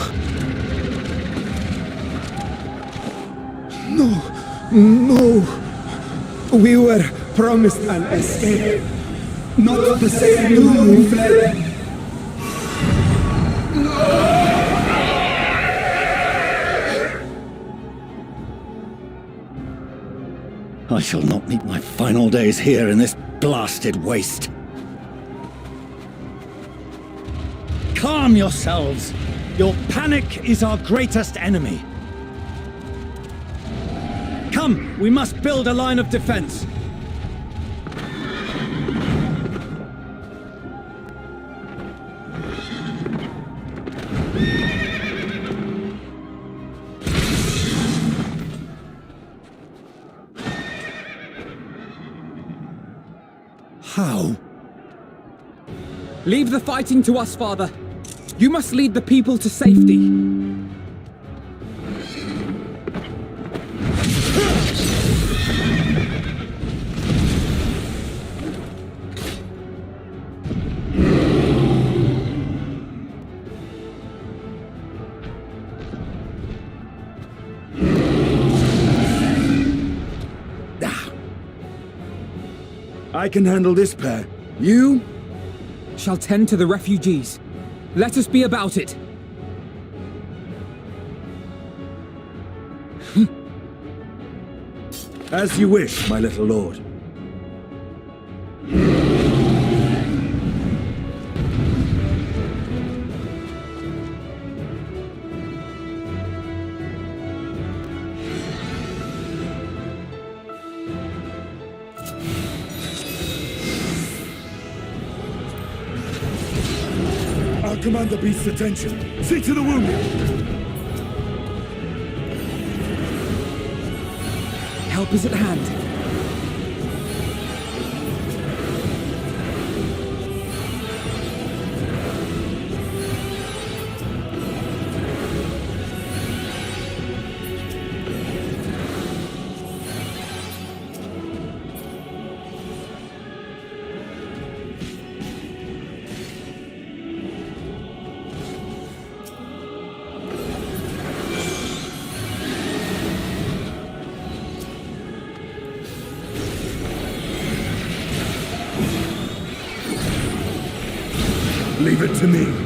No. No. We were promised an escape. Not the same doom we fled. I shall not meet my final days here in this blasted waste. Calm yourselves! Your panic is our greatest enemy. Come, we must build a line of defense. How? Leave the fighting to us, Father. You must lead the people to safety. I can handle this pair. You? Shall tend to the refugees. Let us be about it. As you wish, my little lord. I'll command the beast's attention. See to the wounded. Help is at hand. Leave it to me.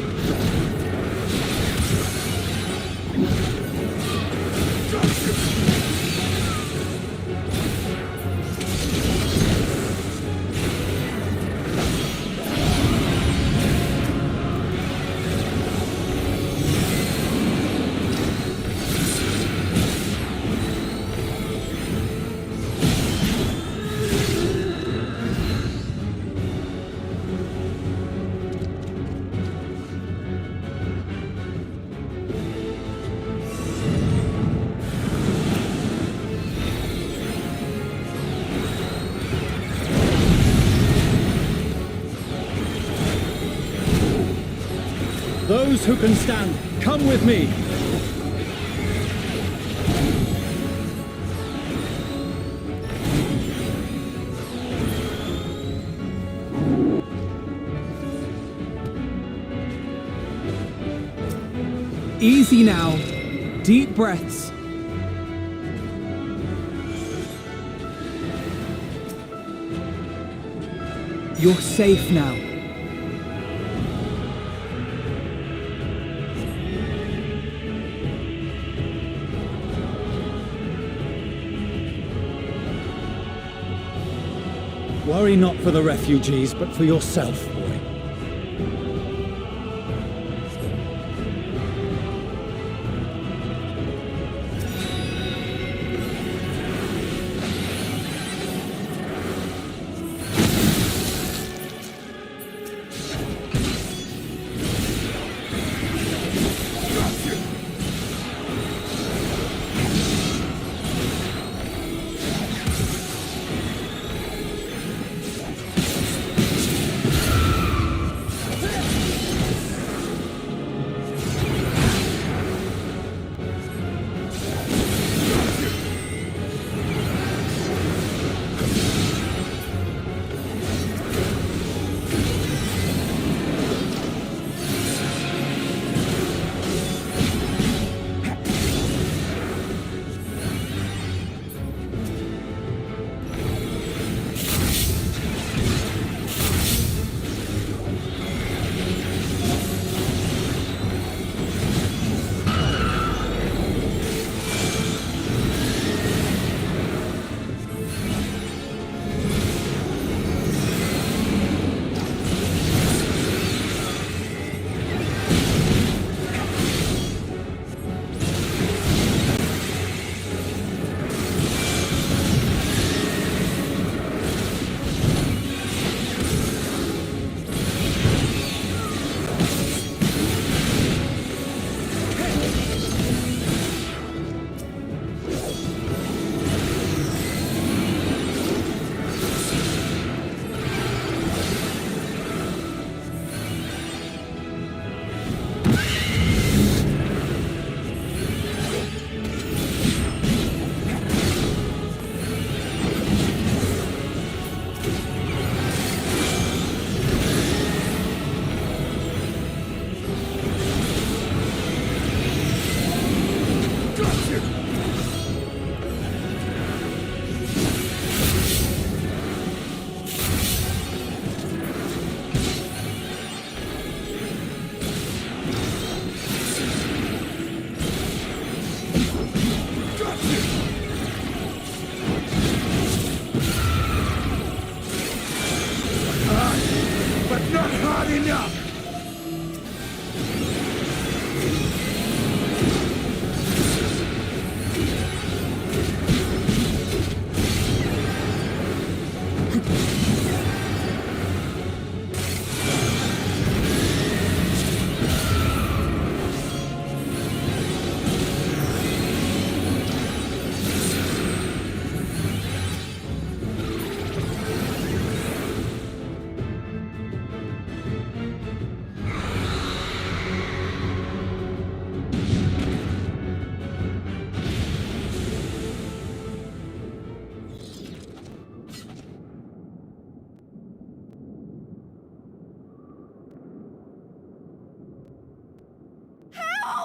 Those who can stand, come with me. Easy now. Deep breaths. You're safe now. Worry not for the refugees, but for yourself, boy.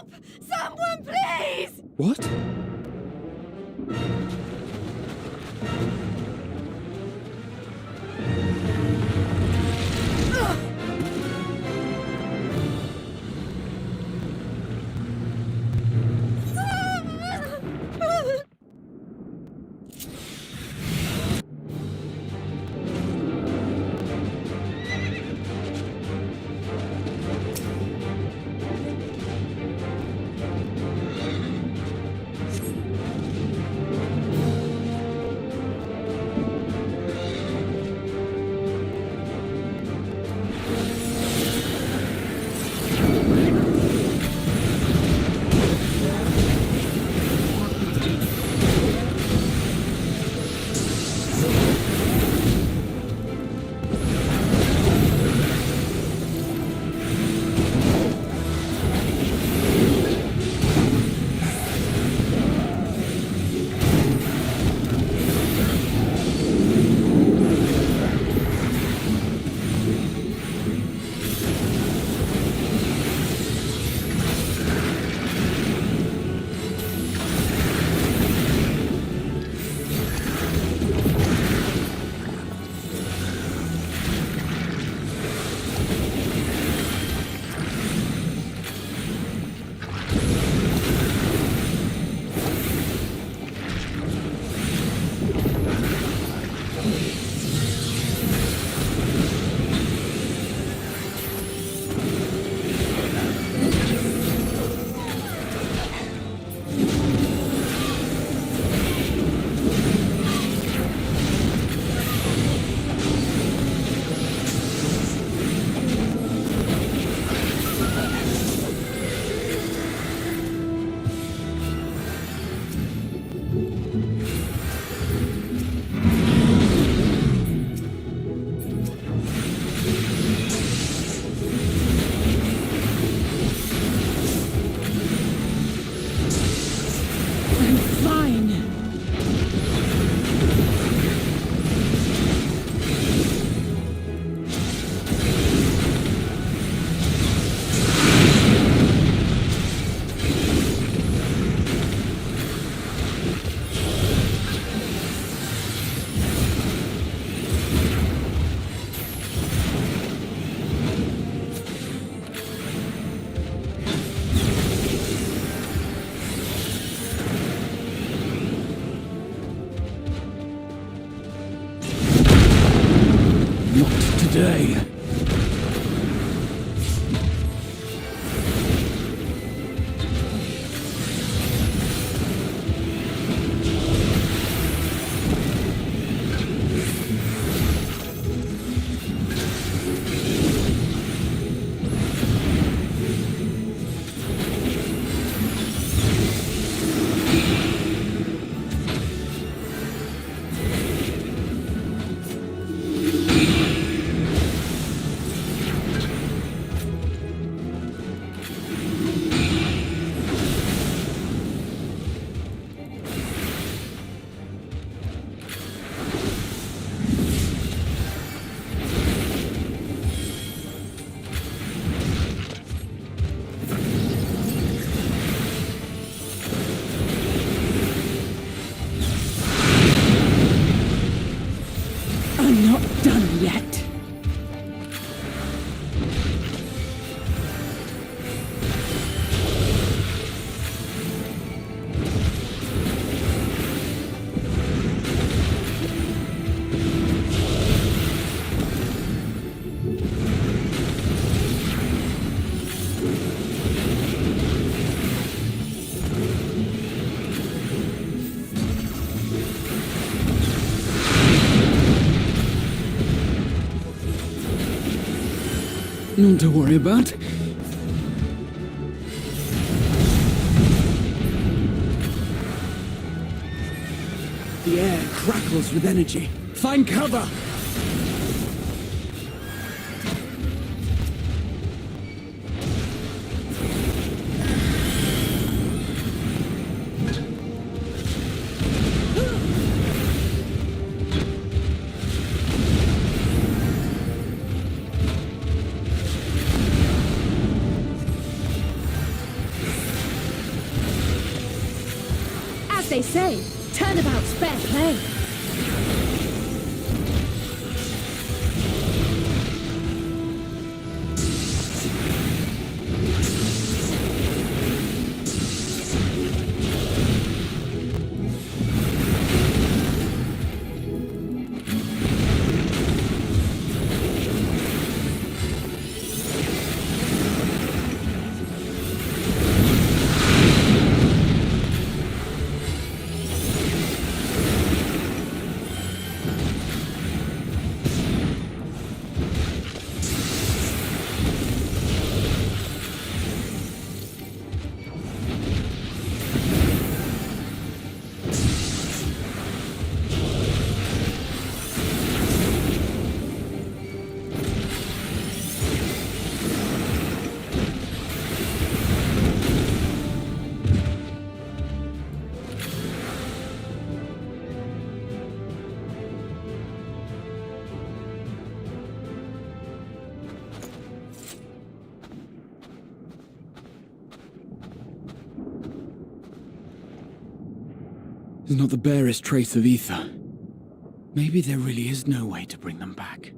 Help! Someone, please! What? Today. I'm not done yet. None to worry about. The air crackles with energy. Find cover! say, turnabout's fair play. There's not the barest trace of ether. Maybe there really is no way to bring them back.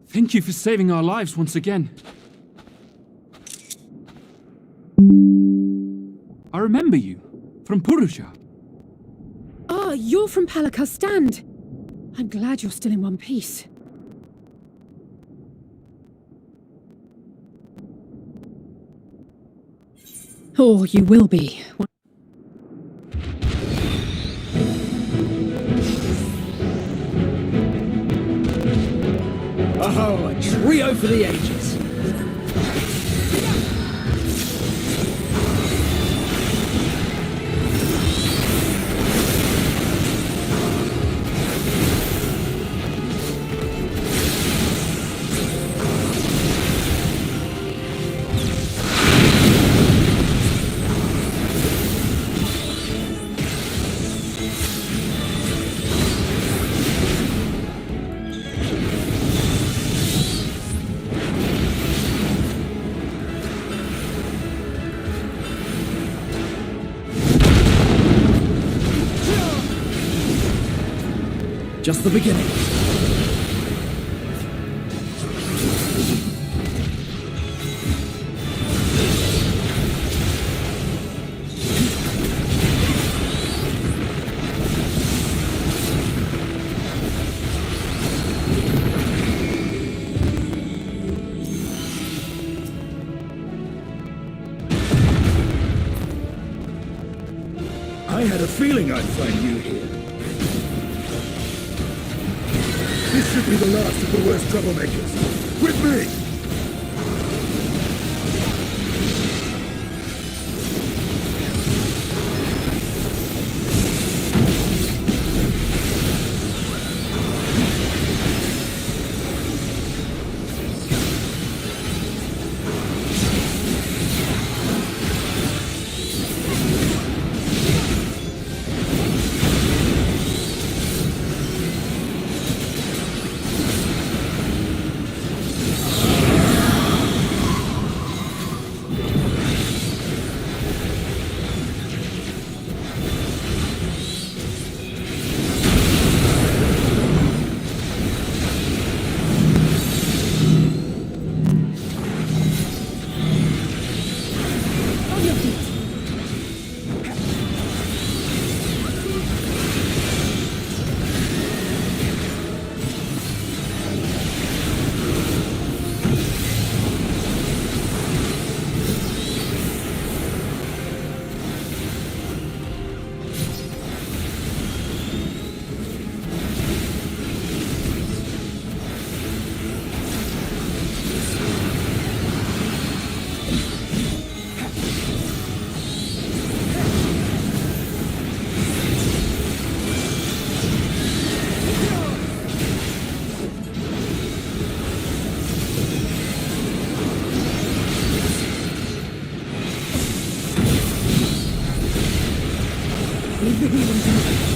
Thank you for saving our lives once again. I remember you, from Purusha. Ah, you're from Palaka's stand. I'm glad you're still in one piece. Or you will be. Oh, a trio for the ages. Just the beginning. I had a feeling I'd find you here. This should be the last of the worst troublemakers. With me! Leave the healing to me.